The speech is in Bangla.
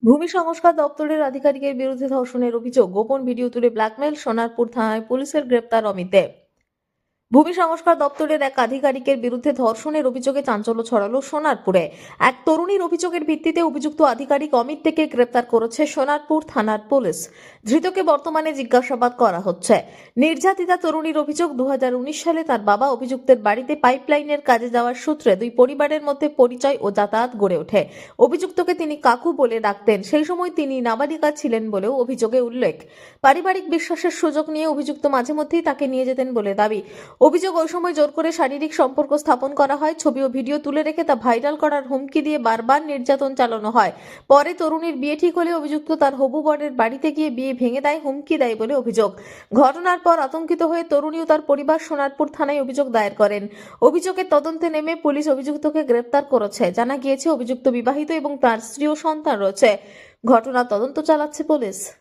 ভূমি সংস্কার দপ্তরের আধিকারিকের বিরুদ্ধে ধর্ষণের অভিযোগ, গোপন ভিডিও তুলে ব্ল্যাকমেল, সোনারপুর থানায় পুলিশের গ্রেপ্তার অমিত দে। ভূমি সংস্কার দপ্তরের এক আধিকারিকের বিরুদ্ধে ধর্ষণের অভিযোগে চাঞ্চল্য ছড়ালো সোনারপুরে। এক তরুণীর অভিযোগের ভিত্তিতে অভিযুক্ত আধিকারিক অমিত দেকে গ্রেপ্তার করেছে সোনারপুর থানার পুলিশ। ধৃতকে বর্তমানে জিজ্ঞাসাবাদ করা হচ্ছে। নির্যাতিতা তরুণীর অভিযোগ, 2019 সালে তার বাবা অভিযুক্তের বাড়িতে পাইপলাইনের কাজে যাওয়ার সূত্রে দুই পরিবারের মধ্যে পরিচয় ও যাতায়াত গড়ে ওঠে। অভিযুক্তকে তিনি কাকু বলে ডাকতেন। সেই সময় তিনি নাবালিকা ছিলেন বলেও অভিযোগে উল্লেখ। পারিবারিক বিশ্বাসের সুযোগ নিয়ে অভিযুক্ত মাঝে মধ্যেই তাকে নিয়ে যেতেন বলে দাবি। অভিযোগ, ওই সময় জোর করে শারীরিক সম্পর্ক স্থাপন করা হয়। ছবি ও ভিডিও তুলে রেখে তা ভাইরাল করার হুমকি দিয়ে বারবার নির্যাতন চালানো হয়। পরে তরুণীর বিয়ে ঠিক হলে অভিযুক্ত তার হবু বরের বাড়িতে গিয়ে বিয়ে ভেঙে দেয়, হুমকি দেয় বলে অভিযোগ। ঘটনার পর আতঙ্কিত হয়ে তরুণী ও তার পরিবার সোনারপুর থানায় অভিযোগ দায়ের করেন। অভিযোগের তদন্তে নেমে পুলিশ অভিযুক্তকে গ্রেপ্তার করেছে। জানা গিয়েছে অভিযুক্ত বিবাহিত এবং তার স্ত্রী ও সন্তান রয়েছে। ঘটনার তদন্ত চালাচ্ছে পুলিশ।